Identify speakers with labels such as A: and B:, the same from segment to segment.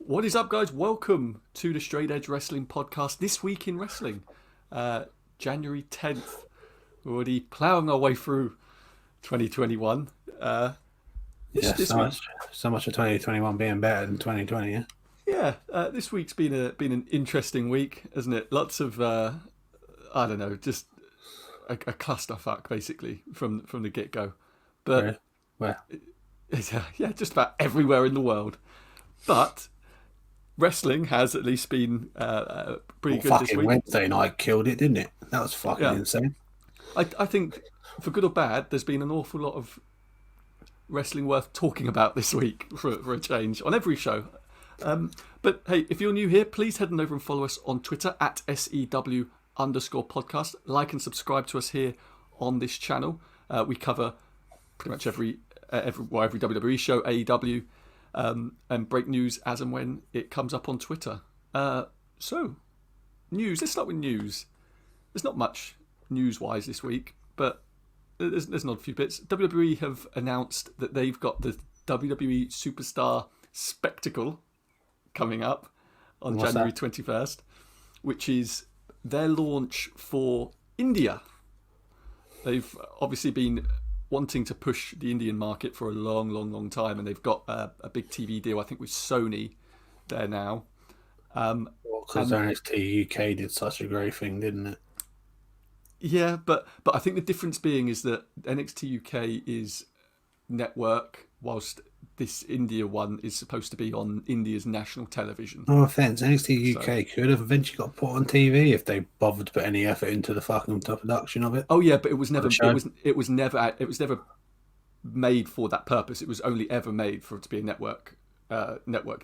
A: What is up, guys? Welcome to the Straight Edge Wrestling Podcast. This week in wrestling, January 10th. We're already ploughing our way through 2021.
B: So much of 2021 being better than 2020.
A: This week's been an interesting week, hasn't it? Lots of just a clusterfuck basically from the get go. But
B: Where?
A: Just about everywhere in the world. But wrestling has at least been pretty good this week.
B: Wednesday night killed it, didn't it? That was fucking insane.
A: I think, for good or bad, there's been an awful lot of wrestling worth talking about this week for a change on every show. But hey, if you're new here, please head on over and follow us on Twitter at SEW_podcast. Like and subscribe to us here on this channel. We cover pretty much every WWE show, AEW, and break news as and when it comes up on Twitter. So, news. Let's start with news. There's not much news-wise this week, but there's not a few bits. WWE have announced that they've got the WWE Superstar Spectacle coming up on January 21st, which is their launch for India. They've obviously been wanting to push the Indian market for a long time, and they've got a big TV deal, I think, with Sony there now.
B: Because NXT UK did such a great thing, didn't it?
A: Yeah, but I think the difference being is that NXT UK is network, whilst this India one is supposed to be on India's national television.
B: No offence, NXT UK could have eventually got put on TV if they bothered to put any effort into the fucking production of it.
A: Oh yeah, but it was never never made for that purpose. It was only ever made for it to be a network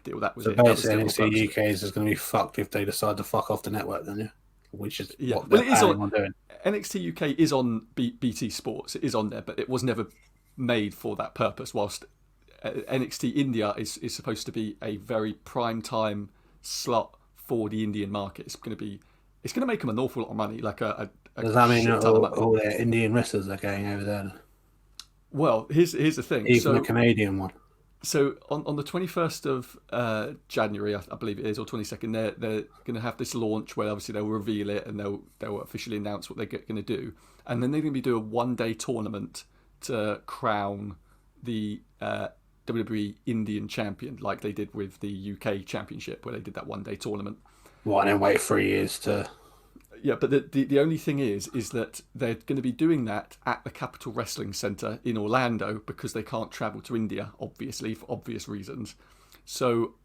A: deal. That was
B: so
A: it.
B: Basically, NXT UK is going to be fucked if they decide to fuck off the network, then which is what
A: it is
B: on doing.
A: NXT UK is on BT Sports. It is on there, but it was never made for that purpose. Whilst NXT India is supposed to be a very prime time slot for the Indian market. It's going to make them an awful lot of money. Like a
B: does that mean all their Indian wrestlers are going over there?
A: Well, here's the thing.
B: Even the Canadian one.
A: So on the 21st of January, I believe it is, or 22nd, they're going to have this launch where obviously they'll reveal it and they'll officially announce what they're going to do, and then they're going to be doing a one-day tournament to crown the WWE Indian champion, like they did with the UK Championship, where they did that one-day tournament.
B: What, and then wait 3 years to...
A: Yeah, but the only thing is that they're going to be doing that at the Capital Wrestling Centre in Orlando because they can't travel to India, obviously, for obvious reasons. So,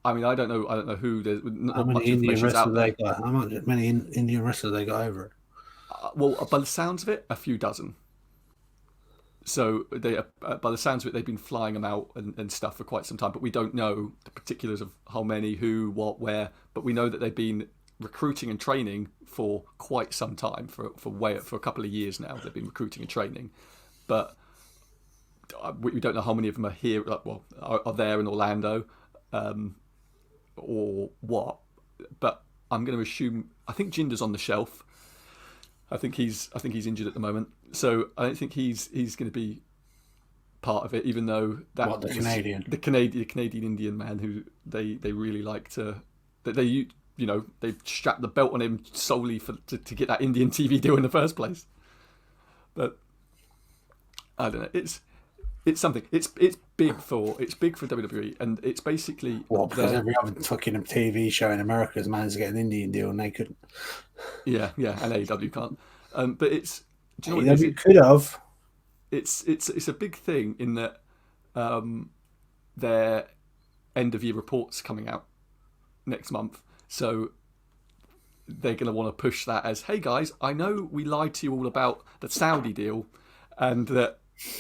A: I mean, I don't know who. There's not
B: how many Indian wrestlers they got? How many Indian wrestlers they got over it?
A: Well, by the sounds of it, a few dozen. So they, by the sounds of it, they've been flying them out and stuff for quite some time, but we don't know the particulars of how many, who, what, where. But we know that they've been recruiting and training for quite some time, for a couple of years now. They've been recruiting and training, but we don't know how many of them are here. Are there in Orlando, or what? But I'm going to assume. I think Jinder's on the shelf. I think he's injured at the moment, so I don't think he's going to be part of it. Even though that
B: the
A: Canadian Indian man who they really like to they strapped the belt on him solely to get that Indian TV deal in the first place. But I don't know. It's something. It's big for WWE, and it's basically
B: because every other fucking TV show in America has managed to get an Indian deal and they couldn't.
A: Yeah, and AEW can't. But it's. Do you know
B: what AEW could have.
A: It's a big thing in that their end of year reports coming out next month. So they're going to want to push that as, hey guys, I know we lied to you all about the Saudi deal, and that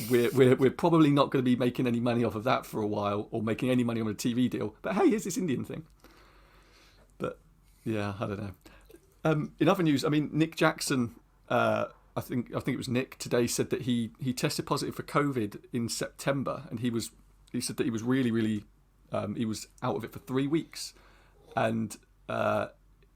A: we're probably not going to be making any money off of that for a while, or making any money on a TV deal. But hey, here's this Indian thing. But yeah, I don't know. In other news, I mean, Nick Jackson, I think it was Nick today, said that he tested positive for COVID in September, and he said that he was really he was out of it for 3 weeks, and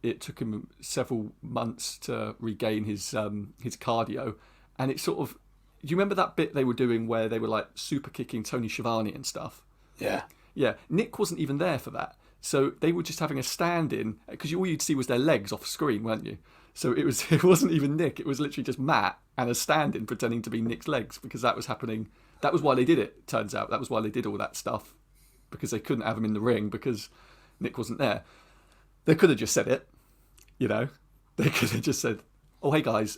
A: it took him several months to regain his cardio. And it's sort of, do you remember that bit they were doing where they were like super kicking Tony Schiavone and stuff?
B: Yeah.
A: Yeah, Nick wasn't even there for that. So they were just having a stand-in because all you'd see was their legs off screen, weren't you? So it wasn't even Nick. It was literally just Matt and a stand-in pretending to be Nick's legs because that was happening. That was why they did it. Turns out that was why they did all that stuff because they couldn't have him in the ring because Nick wasn't there. They could have just said it, you know. They could have just said, "Oh, hey guys,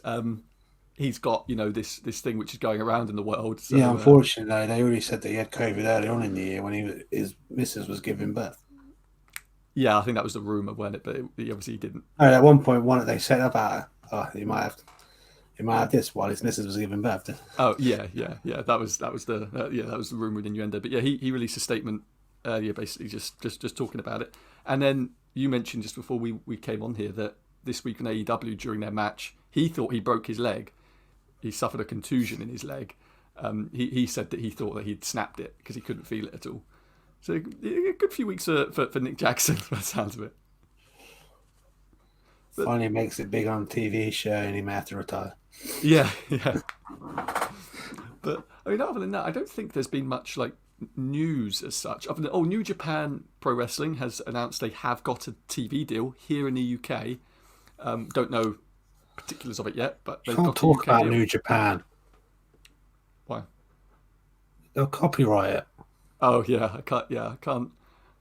A: he's got this thing which is going around in the world." So,
B: yeah, unfortunately, they already said that he had COVID early on in the year when his missus was giving birth.
A: Yeah, I think that was the rumor, wasn't it? But he obviously didn't.
B: No, at one point, they said about he might have this while his missus was giving birth.
A: Oh yeah. That was the rumor with innuendo. But yeah, he released a statement earlier, basically just talking about it. And then you mentioned just before we came on here that this week in AEW during their match, he thought he broke his leg. He suffered a contusion in his leg. He said that he thought that he'd snapped it because he couldn't feel it at all. So a good few weeks for Nick Jackson, by the sounds of it. But,
B: finally makes it big on TV show and he may have to retire.
A: Yeah. But I mean, other than that, I don't think there's been much like news as such. Other than New Japan Pro Wrestling has announced they have got a TV deal here in the UK. Don't know particulars of it yet, but they've got
B: talk
A: a UK
B: about
A: deal.
B: New Japan.
A: Why?
B: They'll copyright it.
A: Oh yeah, I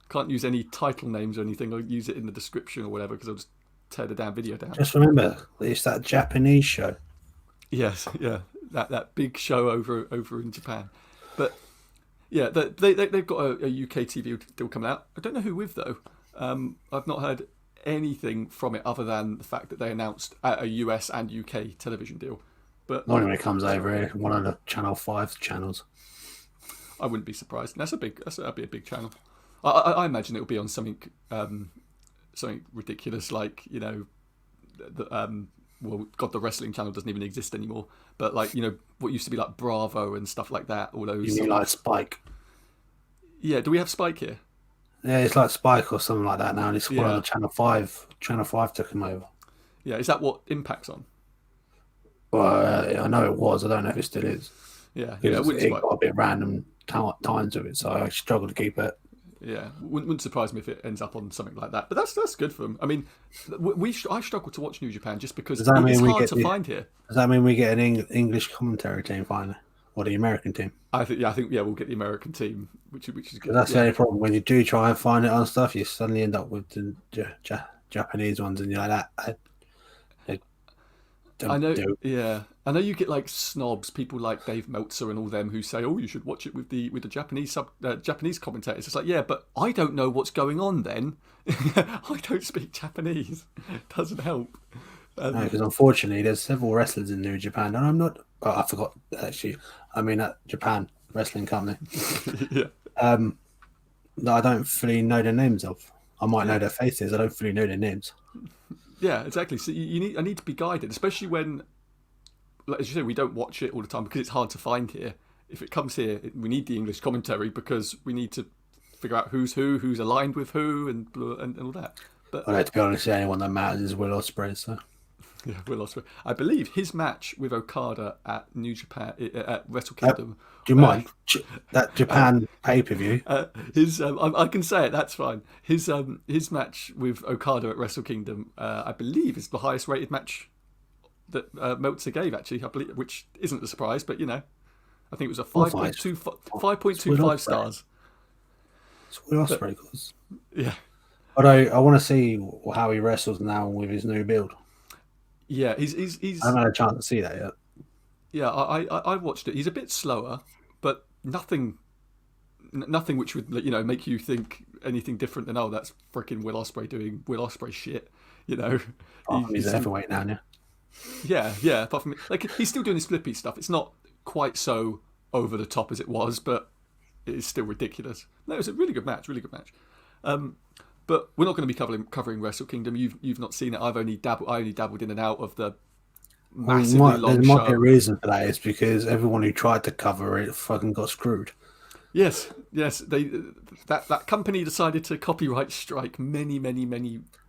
A: can't use any title names or anything. I'll use it in the description or whatever because I'll just tear the damn video down.
B: Just remember, it's that Japanese show.
A: Yes, yeah, that big show over in Japan. But yeah, they've got a UK TV deal coming out. I don't know who with though. I've not heard anything from it other than the fact that they announced a US and UK television deal. But
B: Not when it comes over here, one of the Channel 5 channels.
A: I wouldn't be surprised. That'd be a big channel. I imagine it'll be on something ridiculous like the wrestling channel doesn't even exist anymore. But like what used to be like Bravo and stuff like that. All those.
B: You mean like Spike?
A: Yeah. Do we have Spike here?
B: Yeah, it's like Spike or something like that now. And it's one
A: Yeah.
B: of the Channel 5. Channel 5 took him over.
A: Yeah. Is that what Impact's on?
B: Well, I know it was. I don't know if it still is.
A: Yeah.
B: It
A: Wouldn't
B: got a bit random times of it, so I struggle to keep it.
A: Yeah, wouldn't surprise me if it ends up on something like that. But that's good for them. I mean, I struggle to watch New Japan just because it's hard to find here.
B: Does that mean we get an English commentary team finally, or the American team?
A: I think we'll get the American team, which is good.
B: That's the only problem. When you do try and find it on stuff, you suddenly end up with the Japanese ones, and you're like that.
A: I know. Yeah, I know you get like snobs, people like Dave Meltzer and all them who say, "Oh, you should watch it with the Japanese Japanese commentators." It's like, yeah, but I don't know what's going on. Then I don't speak Japanese. It doesn't help.
B: No, because unfortunately, there's several wrestlers in New Japan, and I'm not. Oh, I forgot actually. I mean, at Japan Wrestling Company.
A: Yeah.
B: That I don't fully know the names of. I might know their faces. I don't fully know their names.
A: Yeah, exactly. So I need to be guided, especially when, like, as you say, we don't watch it all the time because it's hard to find here. If it comes here, we need the English commentary because we need to figure out who's aligned with who, and all that. But
B: To be honest, the only one that matters is Will Ospreay. So
A: yeah, Will Ospreay. I believe his match with Okada at New Japan at Wrestle Kingdom.
B: Do you mind that Japan pay-per-view?
A: I can say it. That's fine. His match with Okada at Wrestle Kingdom, I believe, is the highest rated match that Meltzer gave. Actually, I believe, which isn't a surprise, but I think it was a 5.25 stars.
B: It's Will Ospreay, cause.
A: Yeah.
B: But I want to see how he wrestles now with his new build.
A: Yeah, he's.
B: I haven't had a chance to see that yet.
A: Yeah, I watched it. He's a bit slower, but nothing which would make you think anything different than that's freaking Will Ospreay doing Will Ospreay shit.
B: He's a heavyweight now.
A: Yeah. Apart from he's still doing his flippy stuff. It's not quite so over the top as it was, but it is still ridiculous. No, it was a really good match. But we're not going to be covering Wrestle Kingdom. You've not seen it. I only dabbled in and out of the massively long show.
B: There might be a reason for that. It's because everyone who tried to cover it fucking got screwed.
A: Yes. That company decided to copyright strike many.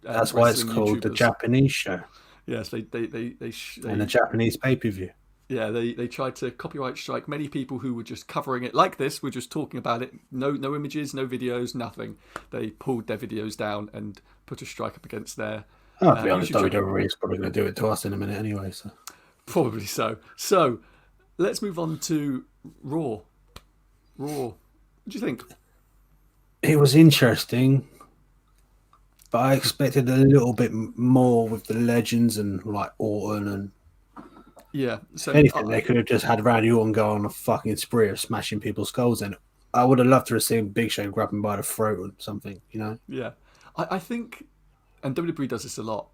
B: That's why it's called YouTubers. The Japanese show.
A: Yes, they
B: and the Japanese pay-per-view.
A: Yeah, they tried to copyright strike many people who were just covering it like this, were just talking about it. No images, no videos, nothing. They pulled their videos down and put a strike up against their
B: I'll be honest,
A: YouTube channel.
B: WWE is probably going to do it to us in a minute anyway. So
A: Probably so. So let's move on to Raw. What do you think?
B: it was interesting, but I expected a little bit more with the legends and like Orton and
A: Yeah. So
B: anything. They could have just had Randy Orton go on a fucking spree of smashing people's skulls in. I would have loved to have seen Big Show grab him by the throat or something, you know?
A: yeah, I think, and WWE does this a lot.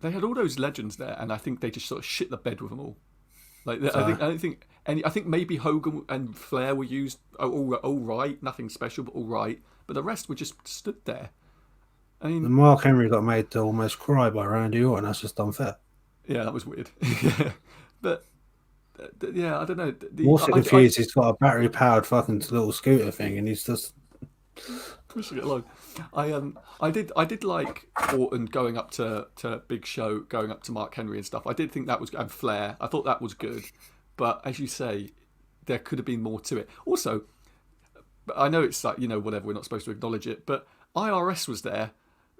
A: They had all those legends there, and I think they just sort of shit the bed with them all. Like I think maybe Hogan and Flair were used all right, nothing special, but all right. But the rest were just stood there. I mean,
B: And Mark Henry got made to almost cry by Randy Orton. That's just unfair.
A: yeah, that was weird. But yeah, I don't know.
B: I'm also confused. He's got a battery-powered fucking little scooter thing, and he's just
A: pushing it along. I did like Orton going up to Big Show, going up to Mark Henry and stuff. I did think that was, and Flair. I thought that was good, but as you say, there could have been more to it. Also, I know it's like, whatever. We're not supposed to acknowledge it, but IRS was there,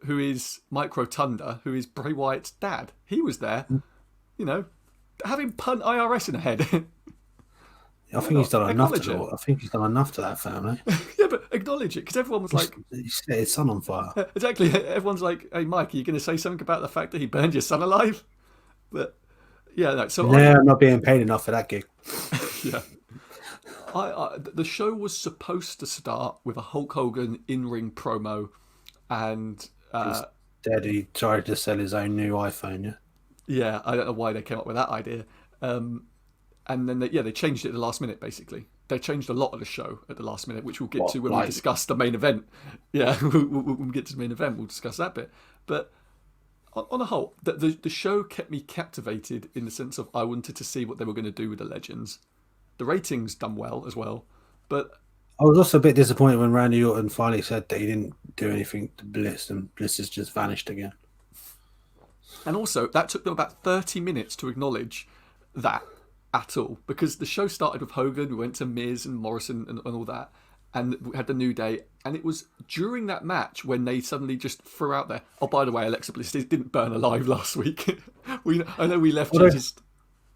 A: who is Mike Rotunda, who is Bray Wyatt's dad. He was there, having punt IRS in the head.
B: I think he's done enough to. I think he's done enough to that family.
A: Yeah, but acknowledge it, because everyone was like,
B: he set his son on fire.
A: Exactly. Everyone's like, "Hey, Mike, are you going to say something about the fact that he burned your son alive?" But yeah, no. So
B: I'm not being paid enough for that gig.
A: Yeah. The show was supposed to start with a Hulk Hogan in-ring promo, and
B: instead he tried to sell his own new iPhone. Yeah.
A: Yeah, I don't know why they came up with that idea. And then they changed it at the last minute. Basically, they changed a lot of the show at the last minute, which we'll get to when we discuss the main event. Yeah, we'll get to the main event. We'll discuss that bit. But on a whole, the show kept me captivated in the sense of I wanted to see what they were going to do with the legends. The ratings done well as well, but
B: I was also a bit disappointed when Randy Orton finally said that he didn't do anything to Bliss, and Bliss has just vanished again.
A: And also, that took them about 30 minutes to acknowledge that at all, because the show started with Hogan, we went to Miz and Morrison and all that, and we had the New Day, and it was during that match when they suddenly just threw out there, oh, by the way, Alexa Bliss didn't burn alive last week. I know we left you just...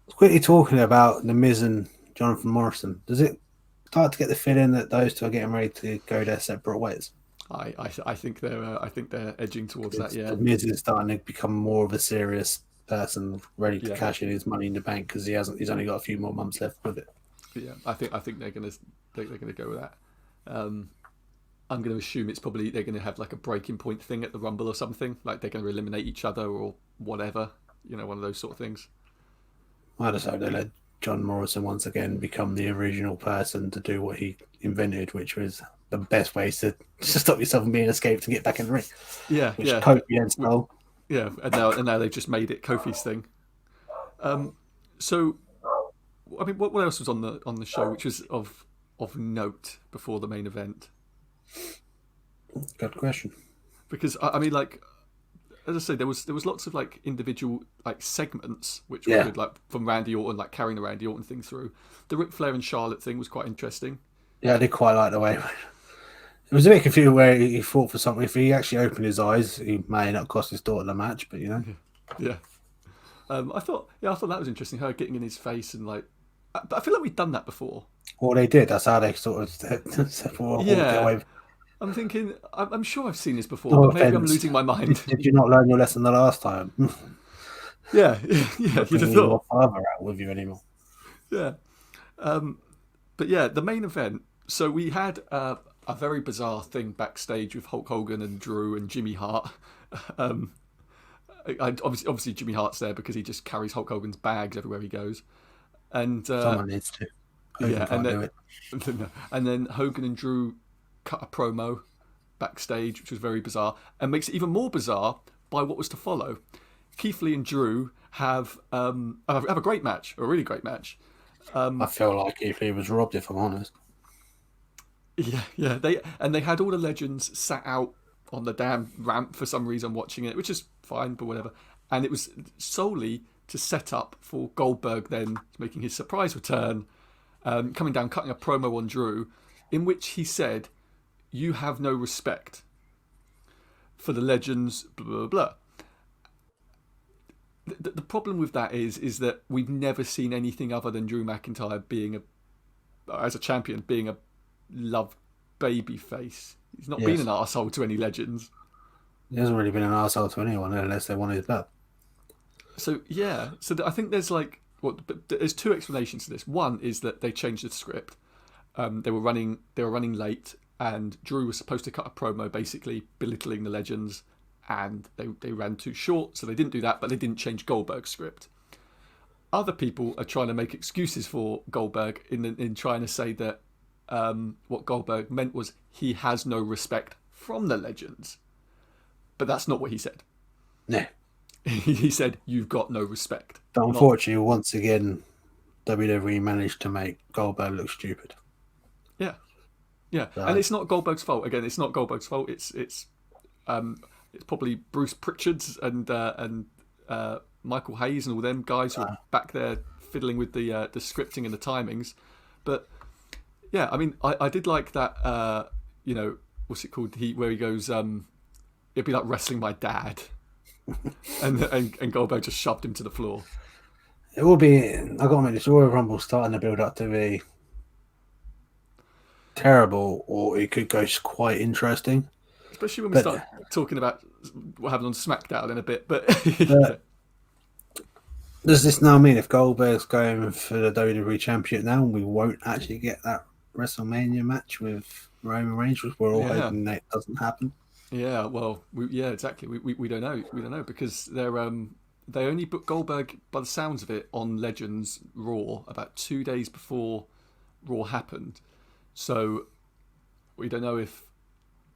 B: Quickly talking about the Miz and Jonathan Morrison, does it start to get the feeling that those two are getting ready to go their separate ways?
A: I think they're edging towards that. Yeah,
B: Miz is starting to become more of a serious person, ready to cash in his money in the bank because he's only got a few more months left with it.
A: Yeah, I think they're gonna go with that. I'm going to assume it's probably they're going to have like a breaking point thing at the Rumble or something, like they're going to eliminate each other or whatever, one of those sort of things.
B: I just hope they let John Morrison once again become the original person to do what he invented, which was the best way to stop yourself from being escaped and get back in the ring.
A: Yeah,
B: which Kofi then stole.
A: Yeah, and now they've just made it Kofi's thing. So, I mean, what else was on the show which was of note before the main event?
B: Good question.
A: Because I mean, like, as I say, there was lots of like individual like segments which were good, like from Randy Orton, like carrying the Randy Orton thing through. The Ric Flair and Charlotte thing was quite interesting. Yeah,
B: I did quite like the way it was a bit confusing where he fought for something. If he actually opened his eyes, he may not cost his daughter the match, but
A: Yeah. I thought that was interesting. Her getting in his face and like, but I feel like we've done that before.
B: Well, they did. That's how they sort of
A: yeah. I'm thinking, I'm sure I've seen this before, but maybe I'm losing my mind.
B: Did you not learn your lesson the last time?
A: Yeah. You'd have thought.
B: Your father out with you anymore.
A: Yeah. But yeah, the main event. So we had a very bizarre thing backstage with Hulk Hogan and Drew and Jimmy Hart. Obviously Jimmy Hart's there because he just carries Hulk Hogan's bags everywhere he goes. And
B: someone needs to.
A: And then Hogan and Drew cut a promo backstage, which was very bizarre, and makes it even more bizarre by what was to follow. Keith Lee and Drew have a great match, a really great match.
B: I feel like Keith Lee was robbed, if I'm honest.
A: Yeah. They had all the legends sat out on the damn ramp for some reason watching it, which is fine, but whatever. And it was solely to set up for Goldberg then making his surprise return, coming down, cutting a promo on Drew, in which he said, "You have no respect for the legends, blah, blah, blah." The problem with that is that we've never seen anything other than Drew McIntyre as a champion, being a loved baby face. He's not been an arsehole to any legends.
B: He hasn't really been an arsehole to anyone unless they want his blood.
A: So yeah, I think there's there's two explanations to this. One is that they changed the script. They were running late, and Drew was supposed to cut a promo basically belittling the legends, and they ran too short, so they didn't do that, but they didn't change Goldberg's script. Other people are trying to make excuses for Goldberg in trying to say that what Goldberg meant was he has no respect from the legends. But that's not what he said.
B: No.
A: He said, "You've got no respect."
B: But unfortunately, once again, WWE managed to make Goldberg look stupid.
A: Yeah. Yeah. And it's not Goldberg's fault. Again, it's not Goldberg's fault. It's probably Bruce Pritchard's and Michael Hayes and all them guys who are back there fiddling with the scripting and the timings. But yeah, I mean, I did like that. What's it called? Where he goes, it'd be like wrestling my dad, and Goldberg just shoved him to the floor.
B: It will be. I got to admit, this Royal Rumble starting to build up to be terrible, or it could go quite interesting.
A: Especially when we start talking about what happened on SmackDown in a bit. But
B: does this now mean if Goldberg's going for the WWE Championship now, we won't actually get that WrestleMania match with Roman Reigns, which we're all hoping that doesn't happen?
A: Yeah, well, exactly. We don't know. We don't know because they only booked Goldberg, by the sounds of it, on Legends Raw about 2 days before Raw happened. So we don't know if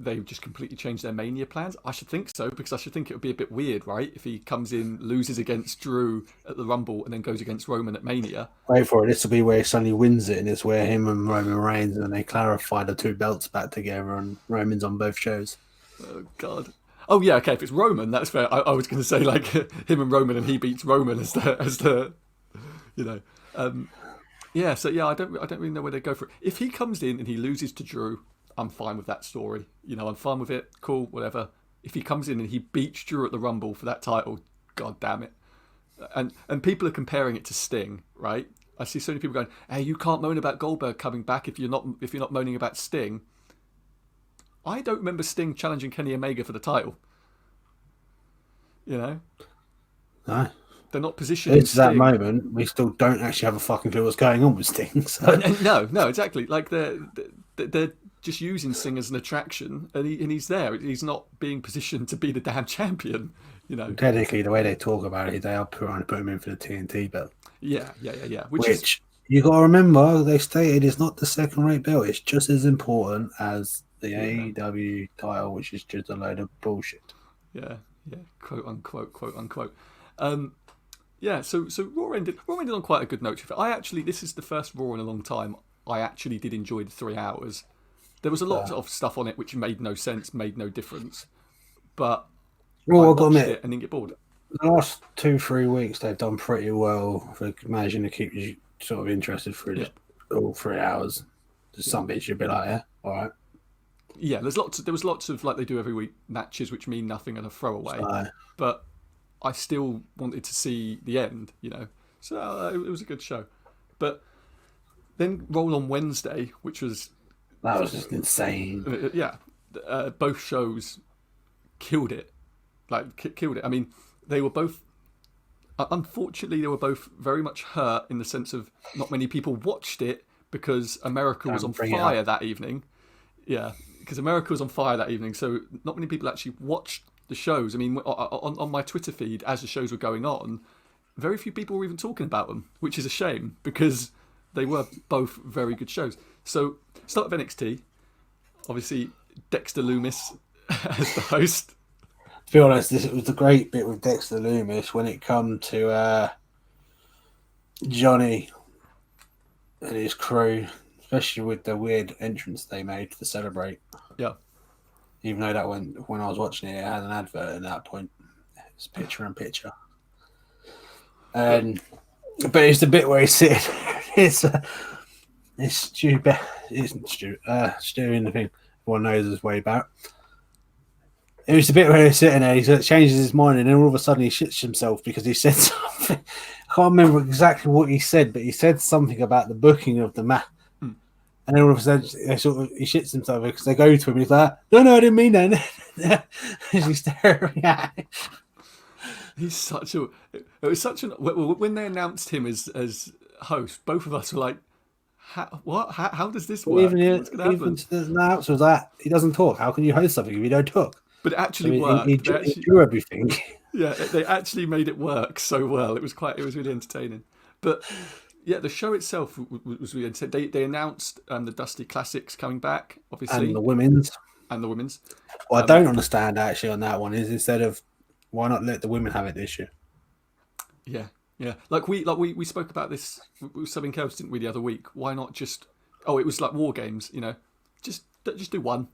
A: they've just completely changed their Mania plans. I should think so, because I should think it would be a bit weird, right? If he comes in, loses against Drew at the Rumble, and then goes against Roman at Mania.
B: Wait for it. This will be where he suddenly wins it, and it's where him and Roman Reigns, and they clarify the two belts back together, and Roman's on both shows.
A: Oh, God. Oh, yeah, okay, if it's Roman, that's fair. I was going to say, like, him and Roman, and he beats Roman as the yeah, so, yeah, I don't really know where they go for it. If he comes in and he loses to Drew, I'm fine with that story. I'm fine with it. Cool, whatever. If he comes in and he beats Drew at the Rumble for that title, God damn it. And people are comparing it to Sting, right? I see so many people going, "Hey, you can't moan about Goldberg coming back if you're not moaning about Sting." I don't remember Sting challenging Kenny Omega for the title.
B: No.
A: They're not positioned.
B: It's that moment. We still don't actually have a fucking clue what's going on with Sting. So.
A: No, exactly. Like they're just using Sting as an attraction, and he's there. He's not being positioned to be the damn champion.
B: Technically, the way they talk about it, they are trying to put him in for the TNT belt.
A: Yeah.
B: Which you got to remember, they stated it's not the second-rate belt. It's just as important as the AEW title, which is just a load of bullshit.
A: Yeah, quote unquote. Yeah, so Raw ended on quite a good note. This is the first Raw in a long time I actually did enjoy the 3 hours. There was a lot of stuff on it which made no sense, made no difference, but I watched it and didn't get bored.
B: The last 2-3 weeks they've done pretty well for managing to keep you sort of interested for all 3 hours. There's some bits you'd be like, yeah, all right.
A: Yeah, there was lots of, like they do every week, matches which mean nothing and a throwaway. But I still wanted to see the end, So it was a good show. But then roll on Wednesday, which was...
B: That was just insane.
A: Yeah. Both shows killed it. Killed it. I mean, they were both... Unfortunately, they were both very much hurt in the sense of not many people watched it because America was on fire that evening. Yeah, because America was on fire that evening, so not many people actually watched the shows. I mean, on my Twitter feed, as the shows were going on, very few people were even talking about them, which is a shame, because they were both very good shows. So, start of NXT, obviously, Dexter Lumis as the host.
B: To be honest, it was the great bit with Dexter Lumis when it come to Johnny and his crew, especially with the weird entrance they made to celebrate.
A: Yeah.
B: Even though that when I was watching it, it had an advert at that point. It's picture in picture. But it's the bit where he's sitting. It's stupid. It's Stu. Stu in the thing. Everyone knows his way back. It was the bit where he's sitting there. He changes his mind, and then all of a sudden he shits himself because he said something. I can't remember exactly what he said, but he said something about the booking of the match. And then all of a sudden, he shits himself because they go to him. He's like, "No, I didn't mean that." He's staring at him.
A: He's such a. It was such an. When they announced him as host, both of us were like, "What? How does this work? What's going to happen?"
B: The announcer was like, "He doesn't talk. How can you host something if you don't talk?"
A: But it actually worked.
B: He drew everything.
A: Yeah, they actually made it work so well. It was really entertaining. But yeah, the show itself was really entertaining. They announced the Dusty Classics coming back, obviously,
B: And the women's.
A: What
B: I don't understand actually on that one is instead of why not let the women have it this year?
A: Yeah. Like we spoke about this with something else, didn't we, the other week? Why not just? Oh, it was like War Games, Just do one.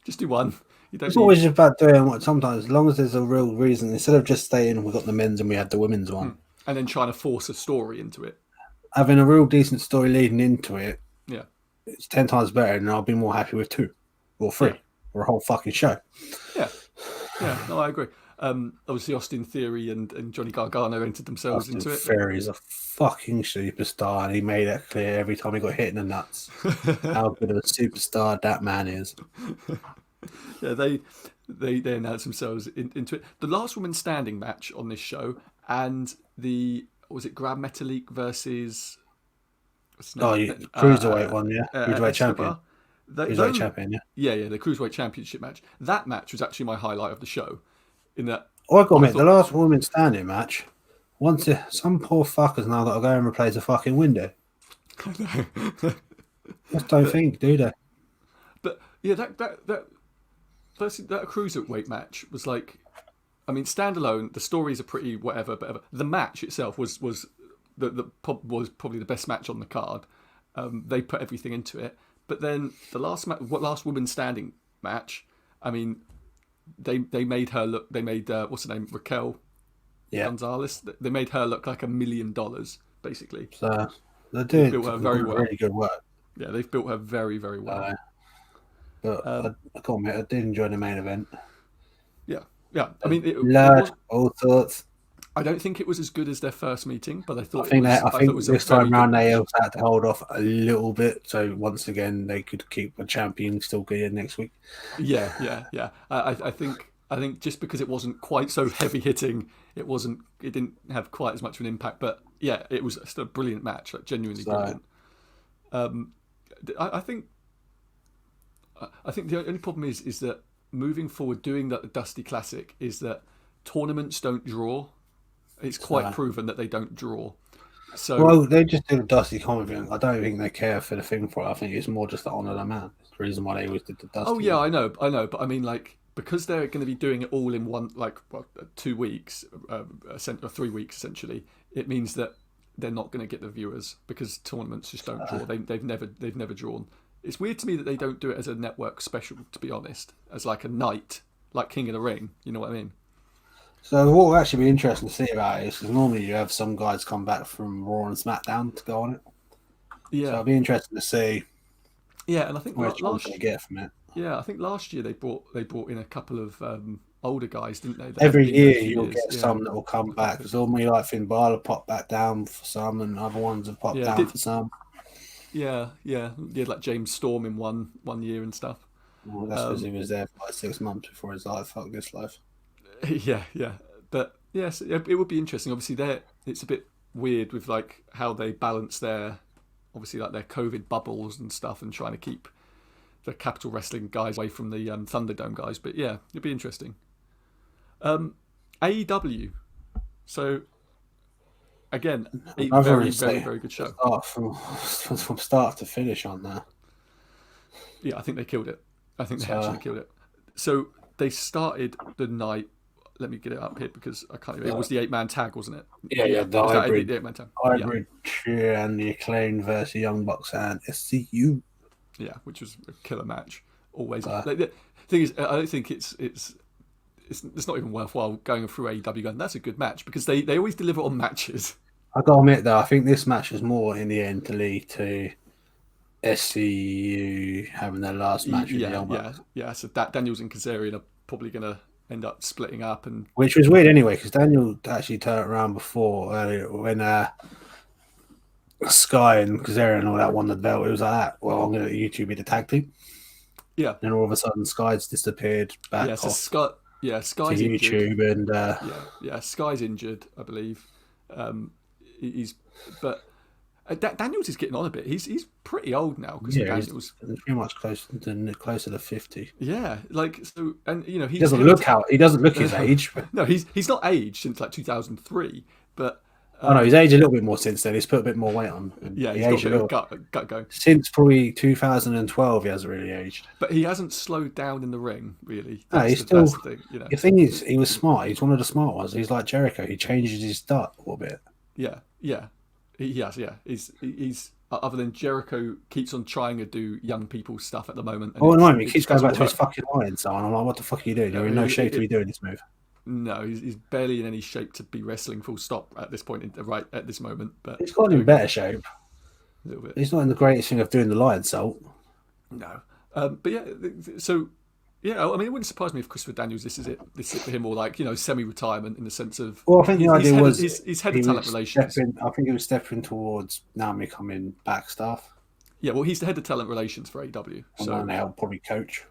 A: Just do one.
B: It's always just about doing what sometimes, as long as there's a real reason, instead of just saying we've got the men's and we had the women's one.
A: And then trying to force a story into it.
B: Having a real decent story leading into it,
A: yeah,
B: it's 10 times better, and I'll be more happy with 2 or 3 or a whole fucking show.
A: Yeah, no, I agree. Obviously, Austin Theory and Johnny Gargano entered themselves into it.
B: Theory is a fucking superstar, and he made it clear every time he got hit in the nuts how good of a superstar that man is.
A: Yeah, they announced themselves into it. The last woman standing match on this show, and was it Grab Metalik versus
B: cruiserweight one, yeah, cruiserweight champion.
A: Cruiserweight champion, yeah, the cruiserweight championship match. That match was actually my highlight of the show. In that,
B: I got to admit, the last woman standing match. Some poor fuckers now got to go and replace a fucking window. I just don't think, do they?
A: But yeah, that cruiserweight match was like, I mean, standalone. The stories are pretty whatever, but the match itself was probably the best match on the card. They put everything into it, but then the last woman standing match. I mean, they made her look. They made what's her name, Raquel Gonzalez. They made her look like $1 million, basically.
B: So they're doing
A: built her very well.
B: Really good work.
A: Yeah, they've built her very, very well.
B: But I can't admit, I did enjoy the main event.
A: Yeah. I mean,
B: all thoughts.
A: I don't think it was as good as their first meeting, but I think
B: this time around they also had to hold off a little bit, so once again they could keep a champion still good next week.
A: Yeah. I think just because it wasn't quite so heavy hitting, it didn't have quite as much of an impact. But yeah, it was still a brilliant match, like genuinely brilliant. I think the only problem is that moving forward, doing the Dusty Classic is that tournaments don't draw. It's quite proven that they don't draw. So
B: they just do the Dusty Comic thing. I don't think they care for the thing for it. I think it's more just to honour the man. It's the reason why they always did the Dusty.
A: Oh yeah, I know. But I mean, like, because they're going to be doing it all in 2 weeks, or 3 weeks essentially. It means that they're not going to get the viewers because tournaments just don't draw. They've never drawn. It's weird to me that they don't do it as a network special. To be honest, as like a night, like King of the Ring. You know what I mean?
B: So what will actually be interesting to see about it is because normally you have some guys come back from Raw and SmackDown to go on it. Yeah, so it'll be interesting to see.
A: Yeah, and I think
B: what they get from it.
A: Yeah, I think last year they brought in a couple of older guys, didn't they?
B: Every year you'll get some that will come back because normally like Finn Balor pop back down for some, and other ones have popped down for some.
A: Yeah, like James Storm in one year and stuff.
B: Well, that's because he was there for like 6 months before his life. Fuck this life.
A: Yeah, but yes, it would be interesting. Obviously, it's a bit weird with like how they balance their their COVID bubbles and stuff, and trying to keep the Capital Wrestling guys away from the Thunderdome guys. But yeah, it'd be interesting. AEW, so again, a very good show.
B: From start to finish on that.
A: Yeah, I think they killed it. I think they actually killed it. So they started the night. Let me get it up here because I can't. It was the 8-man tag, wasn't it?
B: Yeah. The hybrid
A: 8-man tag.
B: Hybrid and the Acclaimed versus Young Bucks and SCU.
A: Yeah, which was a killer match. Always. The thing is, I don't think it's not even worthwhile going through AEW going, that's a good match, because they always deliver on matches.
B: I got to admit though, I think this match was more in the end to lead to SCU having their last match with the Young Bucks.
A: Yeah. So that Daniels and Kazarian are probably going to end up splitting up, and
B: Which was weird anyway, because Daniel actually turned around before earlier when Sky and Kazarian and all that won the belt. It was like that. Well, I'm going to YouTube be the tag team.
A: Yeah.
B: Then all of a sudden, Sky's disappeared back
A: so
B: off
A: Sky's
B: to
A: injured.
B: YouTube, and
A: Sky's injured, I believe. He's but Daniels is getting on a bit. He's pretty old now because Daniels
B: he's pretty much closer to 50.
A: Yeah, like so, and you know
B: He doesn't look his age.
A: No, he's not aged since like 2003, but.
B: Oh no, he's aged a little bit more since then. He's put a bit more weight on.
A: Yeah, he's got a bit of gut going.
B: Since probably 2012, he hasn't really aged.
A: But he hasn't slowed down in the ring, really.
B: No, he's still. That's the thing, you know. The thing is, he was smart. He's one of the smart ones. He's like Jericho. He changes his start a little bit.
A: Yeah. He has. Yeah, he's other than Jericho keeps on trying to do young people stuff at the moment.
B: Oh no, he keeps going back to his fucking line. So I'm like, what the fuck are you doing? You're in no shape to be doing this move.
A: No, he's barely in any shape to be wrestling full stop at this point, right at this moment. But
B: he's got in better shape.
A: A little bit.
B: He's not in the greatest thing of doing the lion salt.
A: No, but yeah, so yeah, I mean, it wouldn't surprise me if Christopher Daniels, this is it for him, or like semi-retirement in the sense of.
B: Well, I think the idea was
A: he's head of talent relations.
B: I think he was stepping towards now becoming back staff.
A: Yeah, well, he's the head of talent relations for AEW,
B: so now probably coach.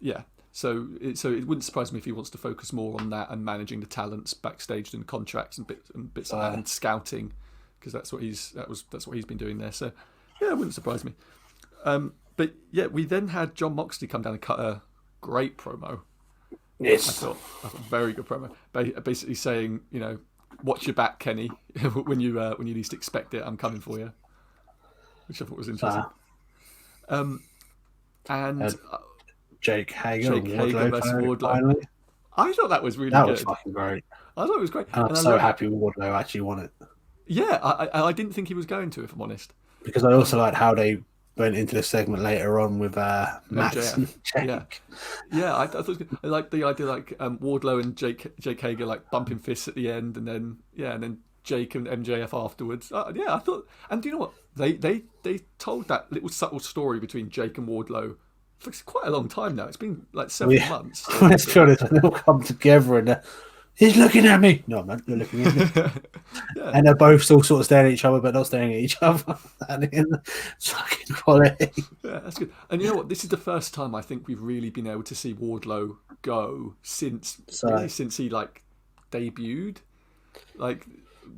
A: Yeah. So it wouldn't surprise me if he wants to focus more on that and managing the talents backstage and contracts and bits like that, and scouting, because that's what he's been doing there. So yeah, it wouldn't surprise me. But yeah, we then had Jon Moxley come down and cut a great promo.
B: Yes,
A: I thought very good promo. Basically saying, watch your back, Kenny. when you least expect it, I'm coming for you, which I thought was interesting. And.
B: Jake Hager
A: versus Wardlow.
B: Finally.
A: I thought that was really good.
B: That was fucking great.
A: I thought it was great.
B: And I'm so happy Wardlow actually won it.
A: Yeah, I didn't think he was going to, if I'm honest.
B: Because I also liked how they went into the segment later on with Max and Jake.
A: Yeah, I thought it was good. I like the idea, like Wardlow and Jake Hager like bumping fists at the end, and then Jake and MJF afterwards. I thought, and do you know what? They told that little subtle story between Jake and Wardlow for quite a long time now. It's been like 7 months.
B: Let's be honest, when they all come together and he's looking at me. No, man, they're looking at me. And they're both still sort of staring at each other, but not staring at each other. Fucking quality.
A: Yeah, that's good. And you know what? This is the first time I think we've really been able to see Wardlow go since he like debuted. Like,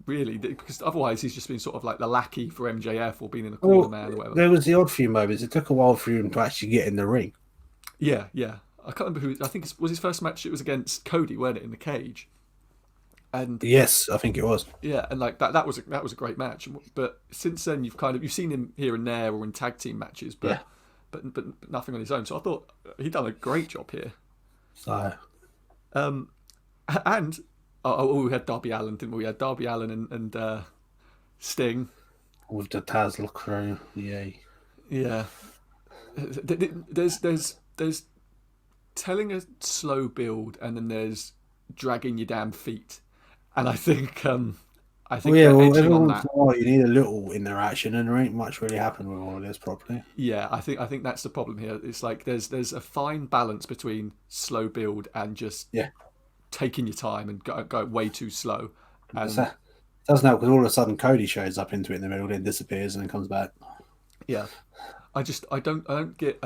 A: really, because otherwise he's just been sort of like the lackey for MJF or being in a corner man or whatever.
B: There was the odd few moments. It took a while for him to actually get in the ring.
A: Yeah. I can't remember who. I think it was his first match. It was against Cody, weren't it, in the cage? And
B: yes, I think it was.
A: Yeah, and like that was a great match. But since then, you've seen him here and there or in tag team matches, but nothing on his own. So I thought he'd done a great job here.
B: So,
A: and. we had Darby Allin, didn't we? We had Darby Allin and Sting.
B: With the Tazla crew, yay.
A: Yeah. There's telling a slow build, and then there's dragging your damn feet. And I think
B: every once in a while you need a little interaction, and there ain't much really happened with all of this properly.
A: Yeah, I think that's the problem here. It's like there's a fine balance between slow build and just taking your time and go way too slow. And
B: it doesn't help because all of a sudden Cody shows up into it in the middle, then disappears and then comes back.
A: Yeah, I don't get.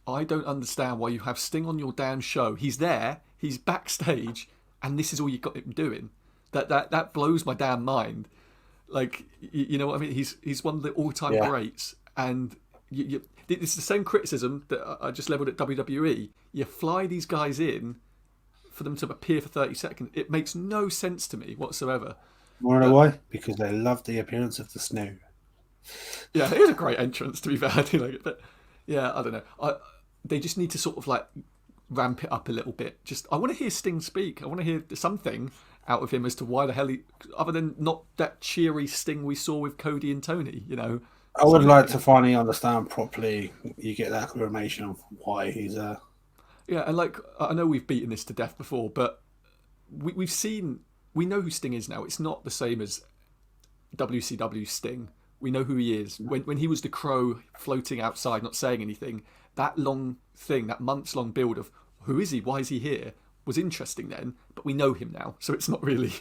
A: I don't understand why you have Sting on your damn show. He's there, he's backstage, and this is all you got him doing. That blows my damn mind. Like, you know what I mean? He's one of the all-time greats, and it's the same criticism that I just leveled at WWE. You fly these guys in for them to appear for 30 seconds. It makes no sense to me whatsoever.
B: You want to know why? Because they love the appearance of the snow.
A: Yeah, it was a great entrance, to be fair. I do like it, but yeah, I don't know. They just need to sort of like ramp it up a little bit. I want to hear Sting speak. I want to hear something out of him as to why the hell other than not that cheery Sting we saw with Cody and Tony,
B: I would like to finally understand properly. You get that confirmation of why he's
A: Yeah, and like I know we've beaten this to death before, but we've seen we know who Sting is now. It's not the same as WCW Sting. We know who he is. When he was the Crow floating outside, not saying anything, that long thing, that months-long build of who is he, why is he here, was interesting then, but we know him now, so it's not really,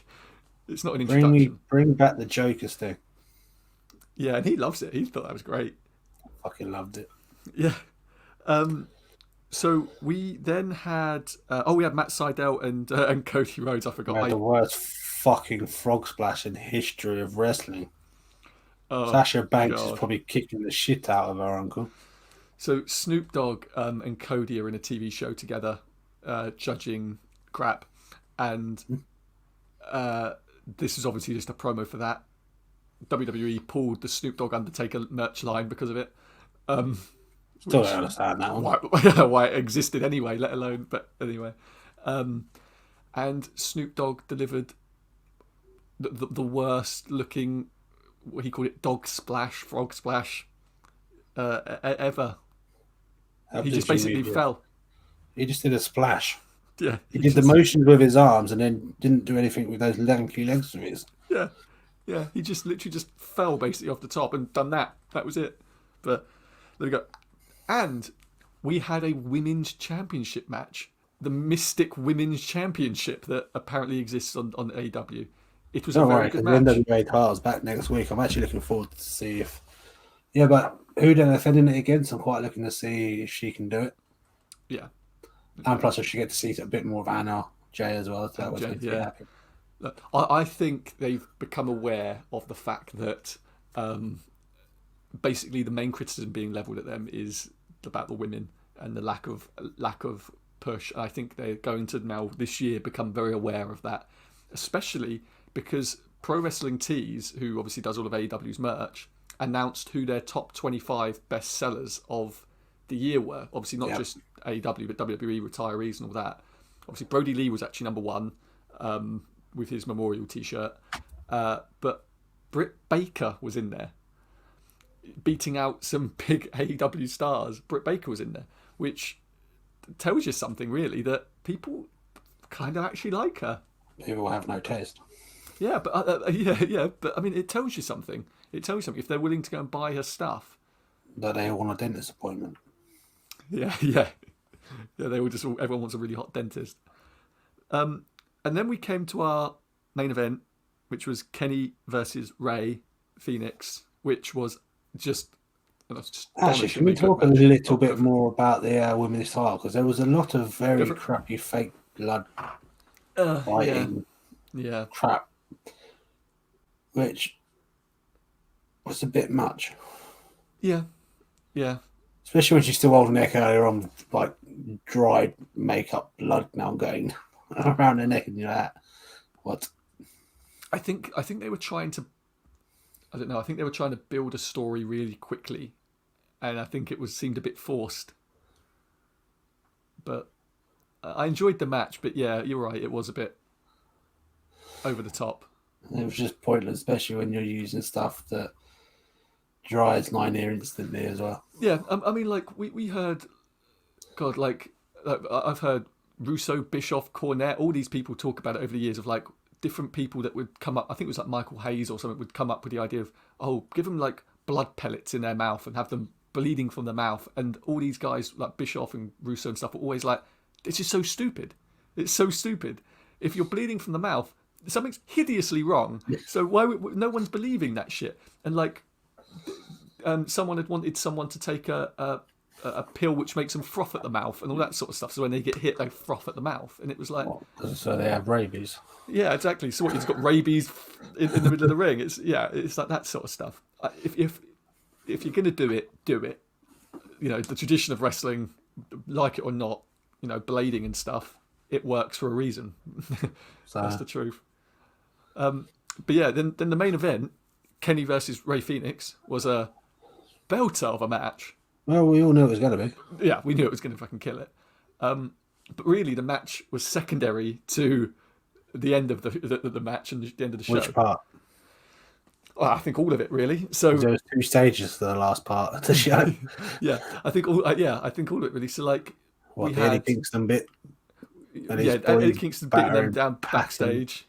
A: it's not an introduction.
B: Bring back the Joker Sting.
A: Yeah, and he loves it. He thought that was great.
B: Fucking loved it.
A: Yeah. So we then had we had Matt Sydal and Cody Rhodes. I forgot.
B: The worst fucking frog splash in the history of wrestling.
A: Oh,
B: Sasha Banks is probably kicking the shit out of her uncle.
A: So Snoop Dogg and Cody are in a TV show together, judging crap, and this is obviously just a promo for that. WWE pulled the Snoop Dogg Undertaker merch line because of it.
B: Still don't understand that one.
A: Why it existed anyway, let alone. But anyway, and Snoop Dogg delivered the worst looking, what he called it, frog splash, ever. He just basically fell.
B: He just did a splash.
A: Yeah,
B: he did the motions with his arms and then didn't do anything with those lanky legs of his.
A: Yeah. Yeah, he just literally just fell basically off the top and done that. That was it. But there we go. And we had a women's championship match. The Mystic Women's Championship that apparently exists on AEW. It was a very good match.
B: The NWA title's back next week. I'm actually looking forward to see if... Yeah, but who they're defending it against, I'm quite looking to see if she can do it.
A: Yeah.
B: And plus, I should get to see a bit more of Anna Jay as well. So that was good to be happy.
A: I think they've become aware of the fact that basically the main criticism being levelled at them is about the women and the lack of push. I think they're going to now this year become very aware of that, especially because Pro Wrestling Tees, who obviously does all of AEW's merch, announced who their top 25 best sellers of the year were. Obviously not just AEW, but WWE retirees and all that. Obviously Brody Lee was actually number one. With his memorial T-shirt, but Britt Baker was in there, beating out some big AEW stars. Britt Baker was in there, which tells you something really, that people kind of actually like her.
B: People have no taste.
A: Yeah, but but I mean, it tells you something. It tells you something if they're willing to go and buy her stuff.
B: That they all want a dentist appointment.
A: Yeah. They all everyone wants a really hot dentist. And then we came to our main event, which was Kenny versus Ray Phoenix, which was just...
B: Actually, can we talk a little bit more about the women's title? Because there was a lot of very crappy fake blood fighting crap, which was a bit much.
A: Yeah.
B: Especially when she's still holding her neck earlier on, like dried makeup blood now going around her neck, and you're like, what?
A: I think they were trying to, I don't know, I think they were trying to build a story really quickly, and I think it seemed a bit forced. But I enjoyed the match, but yeah, you're right, it was a bit over the top.
B: It was just pointless, especially when you're using stuff that dries near instantly as well.
A: Yeah, I mean, like, we heard, God, like, I've heard Russo, Bischoff, Cornette, all these people talk about it over the years of, like, different people that would come up, I think it was like Michael Hayes or something, would come up with the idea of, give them, like, blood pellets in their mouth and have them bleeding from the mouth. And all these guys, like Bischoff and Russo and stuff, are always like, it's just so stupid. It's so stupid. If you're bleeding from the mouth, something's hideously wrong. So why no one's believing that shit? And, like, someone had wanted someone to take a pill which makes them froth at the mouth and all that sort of stuff. So when they get hit, they froth at the mouth. And it was like...
B: So they have rabies.
A: Yeah, exactly. So what, he's got rabies in the middle of the ring. It's like that sort of stuff. If you're going to do it, do it. You know, the tradition of wrestling, like it or not, you know, blading and stuff, it works for a reason. That's the truth. But yeah, then the main event, Kenny versus Ray Phoenix, was a belter of a match.
B: Well, we all knew it was going to be.
A: Yeah, we knew it was going to fucking kill it. But really, the match was secondary to the end of the match and the end of the show.
B: Which part?
A: Well, I think all of it, really. So
B: there was 2 stages to the last part of the show.
A: Yeah, I think all of it, really. So, like,
B: we had Eddie Kingston bit.
A: Eddie Kingston beating them down backstage.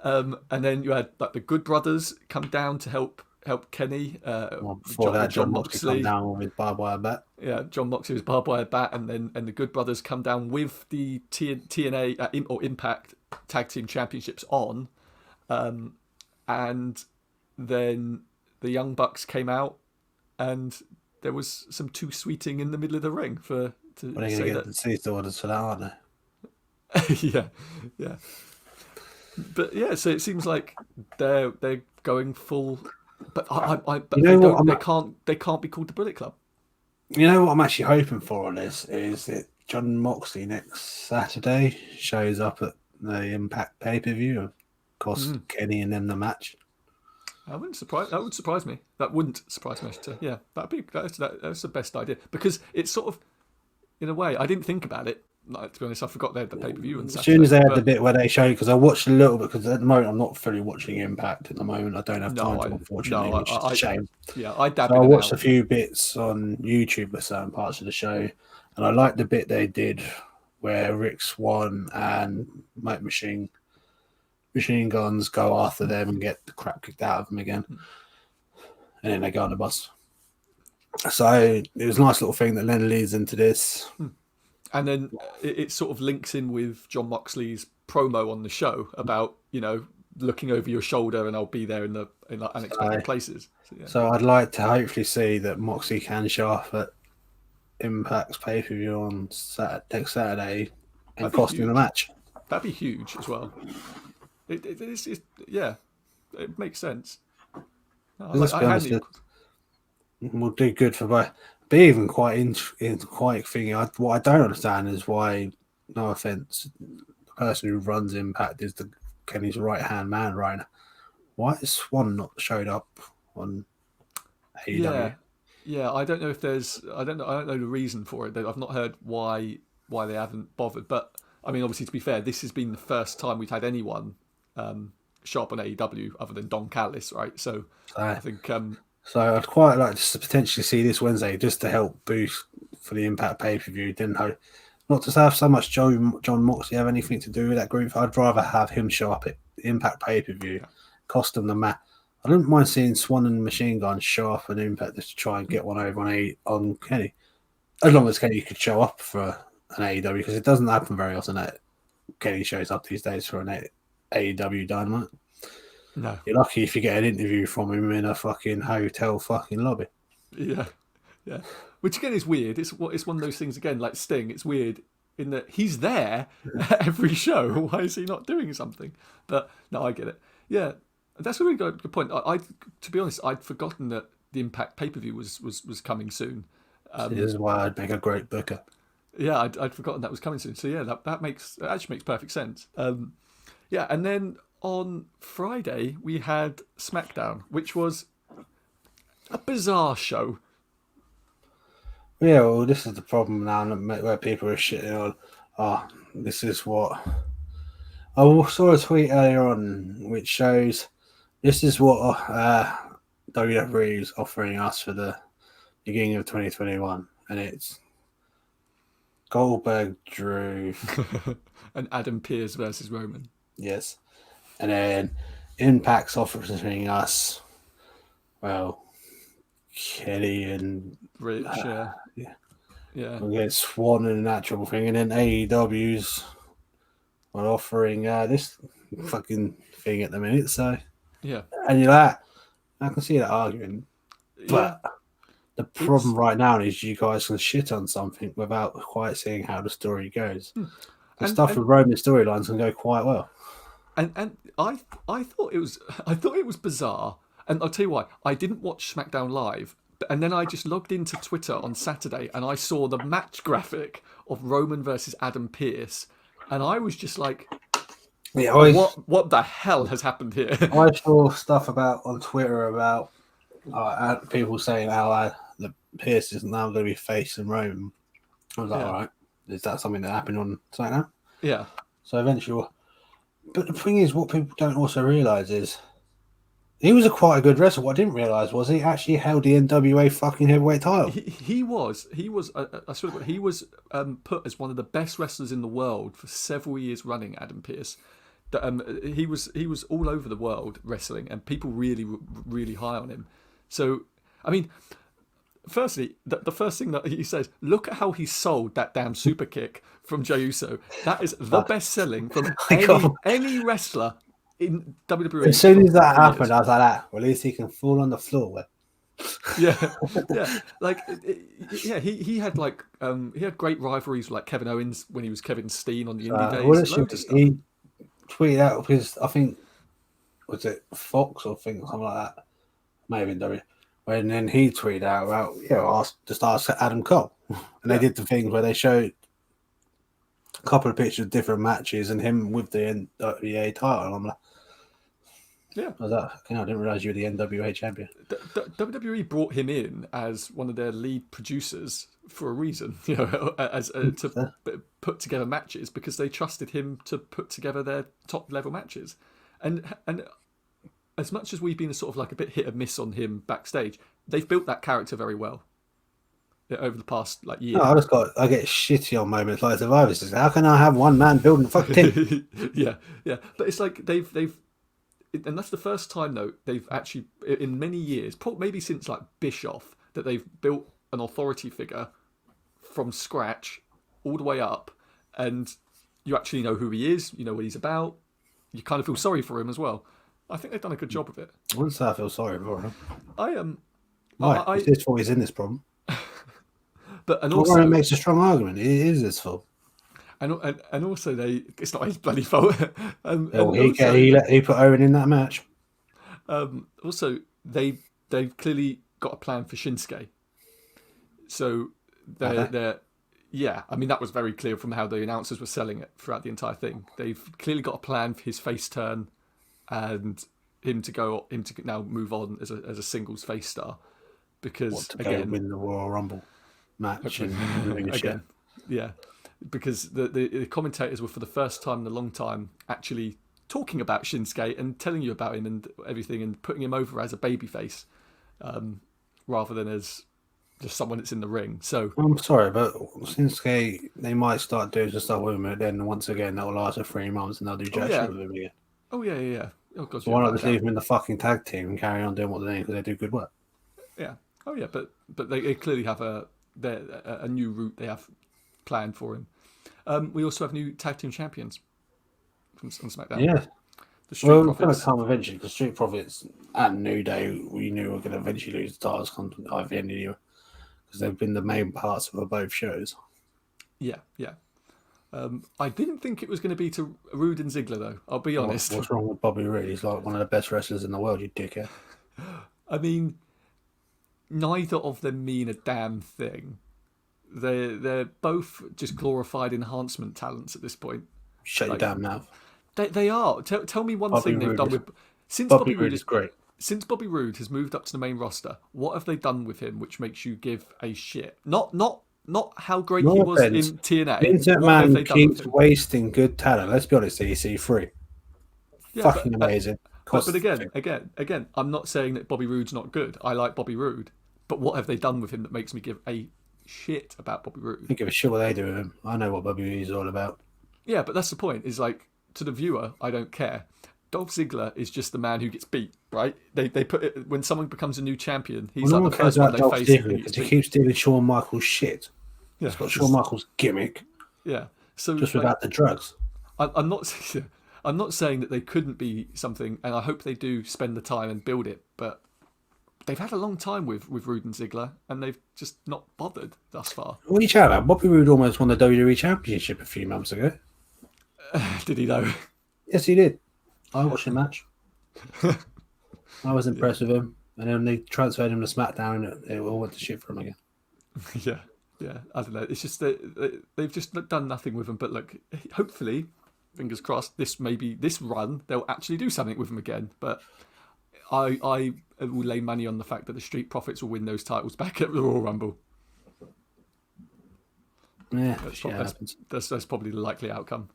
A: And then you had like the Good Brothers come down to help Kenny.
B: Well, before that, John Moxley come down with barbed wire bat.
A: Yeah, John Moxley was barbed wire bat, and the Good Brothers come down with the TNA or Impact Tag Team Championships on, and then the Young Bucks came out, and there was some too sweeting in the middle of the ring to
B: Well, they're going to get the cease orders for that, aren't they?
A: yeah. But yeah, so it seems like they're going full. But they can't be called the Bullet Club.
B: You know what I'm actually hoping for on this is that John Moxley next Saturday shows up at the Impact pay-per-view and cost Kenny and them the match.
A: That would surprise me. That wouldn't surprise me. I should say. Yeah, that's the best idea, because it's sort of, in a way, I didn't think about it. Like, to be honest, I forgot they had the pay-per-view and
B: as soon as they had the bit where they showed, because I watched a little bit, because at the moment I'm not fully watching Impact at the moment. I don't have time to, unfortunately, which is a shame.
A: Yeah, I
B: watched a few bits on YouTube of certain parts of the show, and I liked the bit they did where Rick Swann and Machine Guns go after them and get the crap kicked out of them again, and then they go on the bus. So it was a nice little thing that then leads into this.
A: And then it sort of links in with John Moxley's promo on the show about, looking over your shoulder and I'll be there in like unexpected places.
B: So I'd like to hopefully see that Moxley can show up at Impact's pay-per-view on next Saturday and cost him the match.
A: That'd be huge as well. It makes sense.
B: We'll do good for both. Be even quite thingy. What I don't understand is why, no offense, the person who runs Impact is Kenny's right hand man right now. Why has Swan not showed up on AEW?
A: Yeah. I don't know if there's. I don't know the reason for it. I've not heard why they haven't bothered. But I mean, obviously, to be fair, this has been the first time we've had anyone show up on AEW other than Don Callis, right? So I think.
B: So I'd quite like to potentially see this Wednesday just to help boost for the Impact pay-per-view. Not to have so much John Moxley have anything to do with that group. I'd rather have him show up at the Impact pay-per-view, cost them the match. I don't mind seeing Swan and Machine Gun show up at Impact just to try and get one over on Kenny. As long as Kenny could show up for an AEW, because it doesn't happen very often that Kenny shows up these days for an AEW Dynamite.
A: No.
B: You're lucky if you get an interview from him in a fucking hotel fucking lobby.
A: Yeah. Which again is weird. It's one of those things again, like Sting. It's weird in that he's there at every show. Why is he not doing something? But no, I get it. Yeah, that's a really good point. I to be honest, I'd forgotten that the Impact pay-per-view was coming soon.
B: This is why I'd make a great booker.
A: Yeah, I'd forgotten that was coming soon. So yeah, that actually makes perfect sense. Yeah, and then on Friday, we had SmackDown, which was a bizarre show.
B: Yeah, well, this is the problem now where people are shitting on, this is what... I saw a tweet earlier on which shows this is what WWE is offering us for the beginning of 2021, and it's Goldberg, Drew...
A: and Adam Pearce versus Roman.
B: Yes. And then Impact's offering us, Kenny and
A: Rich,
B: yeah. We'll get Swan and that trouble thing, and then AEW's offering this fucking thing at the minute. So
A: yeah,
B: and you're like, I can see that argument, but the problem right now is you guys can shit on something without quite seeing how the story goes. The stuff with Roman storylines can go quite well.
A: And I thought it was bizarre, and I'll tell you why. I didn't watch SmackDown live, and then I just logged into Twitter on Saturday and I saw the match graphic of Roman versus Adam Pearce, and I was just like, what the hell has happened here?
B: I saw stuff on Twitter about people saying how the Pearce is now going to be facing Roman. I was like, all right, is that something that happened on SmackDown?
A: Yeah.
B: So eventually. But the thing is, what people don't also realise is he was quite a good wrestler. What I didn't realise was he actually held the NWA fucking heavyweight title.
A: He was put as one of the best wrestlers in the world for several years running, Adam Pearce. He was all over the world wrestling, and people really high on him. So, I mean, firstly, the first thing that he says, look at how he sold that damn super kick from Jey Uso. That is the best selling from any wrestler in WWE.
B: As soon as that happened, I was like, "That well, at least he can fall on the floor."
A: Yeah, like he had like he had great rivalries with like Kevin Owens when he was Kevin Steen on the indie days. Loads of stuff.
B: He tweeted out because I think was it Fox or something like that, maybe in W. And then he tweeted out about ask Adam Cole, and they did the things where they showed a couple of pictures of different matches and him with the NWA title. And I'm like,
A: yeah,
B: I didn't realize you were the NWA champion.
A: WWE brought him in as one of their lead producers for a reason, to put together matches because they trusted him to put together their top level matches, and as much as we've been sort of like a bit hit and miss on him backstage, they've built that character very well over the past like year.
B: No, I get shitty on moments like Survivor Series. How can I have one man building a fucking team?
A: yeah, but it's like they've, and that's the first time though they've actually in many years, maybe since like Bischoff, that they've built an authority figure from scratch all the way up, and you actually know who he is, you know what he's about, you kind of feel sorry for him as well. I think they've done a good job of it.
B: I wouldn't say I feel sorry for him.
A: It's
B: his fault he's in this problem.
A: And also,
B: it makes a strong argument. It is his fault.
A: And also, it's not his bloody fault.
B: He put Owen in that match.
A: Also, they've clearly got a plan for Shinsuke. So they're I mean that was very clear from how the announcers were selling it throughout the entire thing. They've clearly got a plan for his face turn, and him to now move on as a singles face star, because again
B: win the Royal Rumble match
A: again, yeah, because the commentators were for the first time in a long time actually talking about Shinsuke and telling you about him and everything and putting him over as a babyface, rather than as just someone that's in the ring. So
B: I'm sorry, but Shinsuke, they might start doing some stuff with him, and then once again that'll last for 3 months and they'll do jack shit with him again.
A: Oh yeah. Oh god.
B: So why not just leave them in the fucking tag team and carry on doing what they're doing because they do good work?
A: Yeah. Oh yeah, but they clearly have a new route they have planned for him. We also have new tag team champions on SmackDown.
B: Yeah.
A: The Street Profits.
B: It's going to come eventually because Street Profits and New Day, we knew were going to eventually lose the titles at the end of the year because they've been the main parts of both shows.
A: Yeah. I didn't think it was going to be to Rude and Ziggler, though. I'll be honest.
B: What's wrong with Bobby Roode? He's like one of the best wrestlers in the world, you dickhead.
A: I mean, neither of them mean a damn thing. They're both just glorified enhancement talents at this point.
B: Shut your damn mouth.
A: They are. Tell me one thing they've done with... Since
B: Bobby Roode is great.
A: Since Bobby Roode has moved up to the main roster, what have they done with him which makes you give a shit? Not how great he was in TNA.
B: Vince McMahon keeps wasting good talent. Let's be honest, EC3. Yeah, fucking amazing.
A: But again, I'm not saying that Bobby Roode's not good. I like Bobby Roode. But what have they done with him that makes me give a shit about Bobby Roode?
B: I don't give a shit what they do with him. I know what Bobby Roode is all about.
A: Yeah, but that's the point. Is like, to the viewer, I don't care. Dolph Ziggler is just the man who gets beat, right? They put it when someone becomes a new champion. He's like the first one they face.
B: Because he keeps stealing Shawn Michaels' shit.
A: Yeah,
B: he's got Shawn Michaels' gimmick.
A: Yeah, so
B: just without the drugs.
A: I'm not saying that they couldn't be something, and I hope they do spend the time and build it. But they've had a long time with Roode and Ziggler, and they've just not bothered thus far.
B: What are you chatting about? Bobby Roode almost won the WWE Championship a few months ago.
A: Did he though?
B: Yes, he did. I watched the match. I was impressed with him, and then they transferred him to SmackDown, and it all went to shit for him again.
A: Yeah. I don't know. It's just that they've just done nothing with him. But look, hopefully, fingers crossed, this run they'll actually do something with him again. But I will lay money on the fact that the Street Profits will win those titles back at the Royal Rumble.
B: Yeah,
A: that's probably the likely outcome.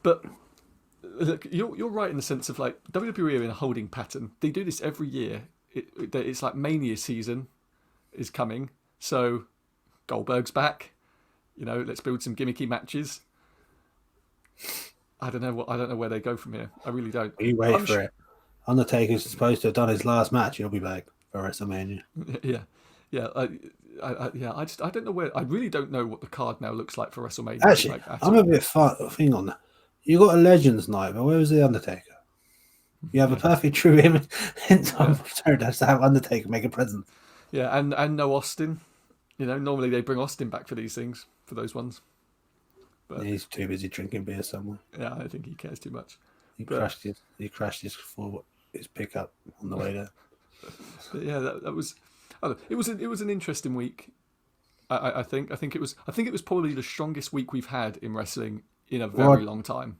A: But look, you're right in the sense of like WWE are in a holding pattern. They do this every year. It's like Mania season is coming, so Goldberg's back. Let's build some gimmicky matches. I don't know where they go from here. I really don't.
B: You wait for it. Undertaker's supposed to have done his last match. He'll be back for WrestleMania.
A: Yeah. I don't know where. I really don't know what the card now looks like for WrestleMania.
B: Actually, I'm a bit thing on that. You got a Legends night, but where was the Undertaker? You have a perfect true image in time of Paradise to have Undertaker make a presence.
A: Yeah, and no Austin. Normally they bring Austin back for these things, for those ones. But
B: he's too busy drinking beer somewhere.
A: Yeah, I think he cares too much.
B: He crashed his pickup on the way there.
A: But yeah, that was. It was an interesting week. I think it was probably the strongest week we've had in wrestling in a very long time.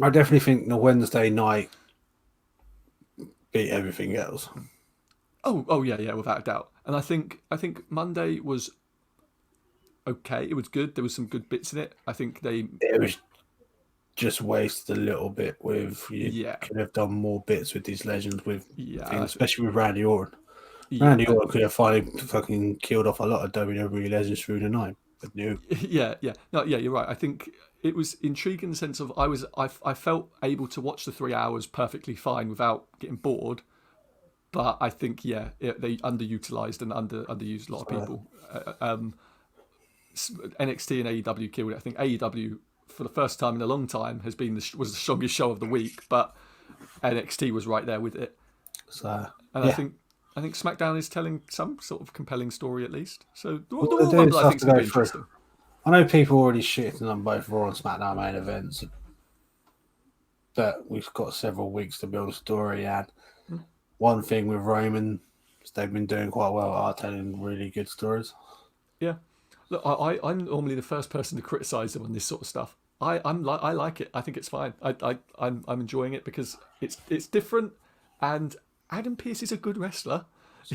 B: I definitely think the Wednesday night beat everything else.
A: Oh yeah, without a doubt. And I think Monday was okay. It was good. There was some good bits in it. I think
B: it was just wasted a little bit with could have done more bits with these legends especially with Randy Orton. Randy Orton could have finally fucking killed off a lot of WWE legends through the night. But no.
A: Yeah. No, yeah, you're right. I think it was intriguing in the sense of I felt able to watch the 3 hours perfectly fine without getting bored. But I think they underutilized and underused a lot of people. NXT and AEW killed it. I think AEW for the first time in a long time was the strongest show of the week, but NXT was right there with it. I think SmackDown is telling some sort of compelling story at least. So the Royal Rumble I think is going to be interesting.
B: I know people already shitting on both Raw and SmackDown main events, but we've got several weeks to build a story. And one thing with Roman, they've been doing quite well at telling really good stories.
A: Yeah, look, I'm normally the first person to criticise them on this sort of stuff. I like it. I think it's fine. I'm enjoying it because it's different, and Adam Pearce is a good wrestler.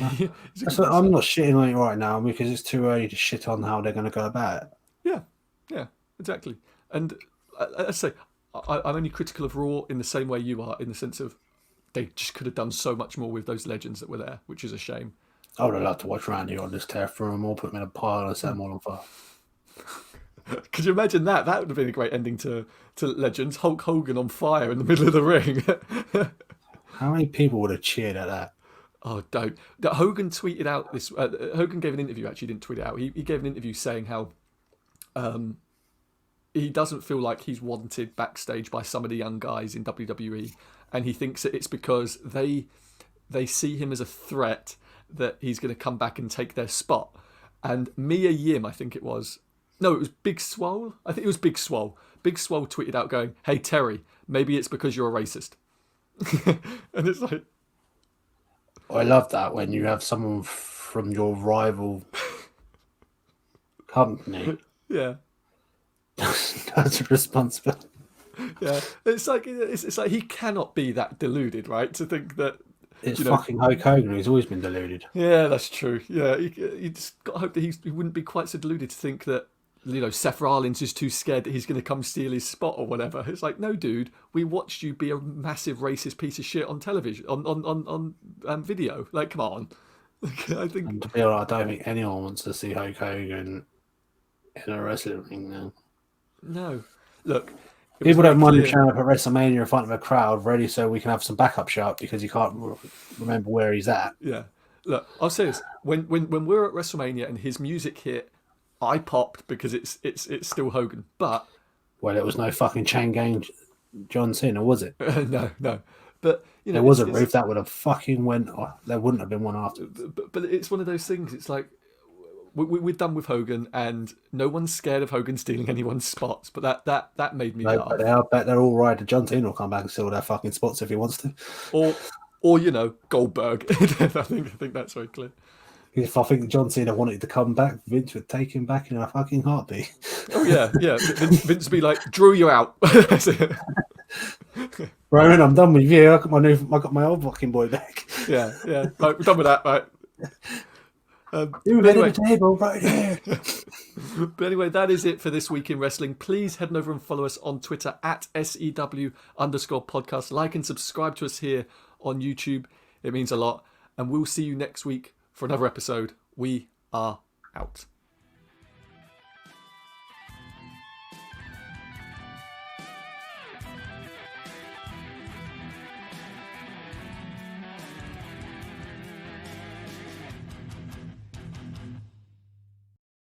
B: I'm not shitting on it right now because it's too early to shit on how they're going to go about it.
A: Yeah, exactly. And I say I'm only critical of Raw in the same way you are, in the sense of they just could have done so much more with those legends that were there, which is a shame.
B: I would have loved to watch Randy on this tear through them all, put them in a pile and set them all on fire.
A: Could you imagine that? That would have been a great ending to Legends. Hulk Hogan on fire in the middle of the ring.
B: How many people would have cheered at that?
A: Oh, don't. Hogan tweeted out this. Hogan gave an interview. Actually, didn't tweet it out. He gave an interview saying how he doesn't feel like he's wanted backstage by some of the young guys in WWE, and he thinks that it's because they see him as a threat that he's going to come back and take their spot. And Mia Yim, I think it was. No, it was Big Swole. I think it was Big Swole. Big Swole tweeted out going, "Hey Terry, maybe it's because you're a racist." And it's like,
B: I love that when you have someone from your rival company.
A: Yeah.
B: That's responsible.
A: Yeah, it's like he cannot be that deluded, right? To think that
B: it's fucking Hulk Hogan who's always been deluded.
A: Yeah, that's true. Yeah, you just got to hope that he wouldn't be quite so deluded to think that Seth Rollins is too scared that he's going to come steal his spot or whatever. It's like, no, dude, we watched you be a massive racist piece of shit on television, on video. Like, come on. I think.
B: And to be honest, I don't think anyone wants to see Hulk Hogan in a wrestling ring now.
A: No, look.
B: People don't mind him showing up at WrestleMania in front of a crowd, ready so we can have some backup shot because you can't remember where he's at.
A: Yeah, look, I'll say this: when we're at WrestleMania and his music hit, I popped because it's still Hogan. But
B: it was no fucking chain gang John Cena, was it?
A: No. But
B: there was a roof that would have fucking went. There wouldn't have been one after.
A: But it's one of those things. It's like. We're done with Hogan, and no one's scared of Hogan stealing anyone's spots. But that made me laugh.
B: But I bet they're all right. John Cena will come back and steal their fucking spots if he wants to.
A: Or Goldberg. I think that's very clear.
B: If I think John Cena wanted to come back, Vince would take him back in a fucking heartbeat.
A: Oh yeah. Vince would be like, "Drew, you out."
B: Roman, I'm done with you. I got my old fucking boy back.
A: Yeah. Right, we're done with that, right?
B: Anyway, the table right here.
A: But anyway, that is it for this week in wrestling. Please head over and follow us on Twitter at SEW_podcast. Like and subscribe to us here on YouTube. It means a lot. And we'll see you next week for another episode. We are out.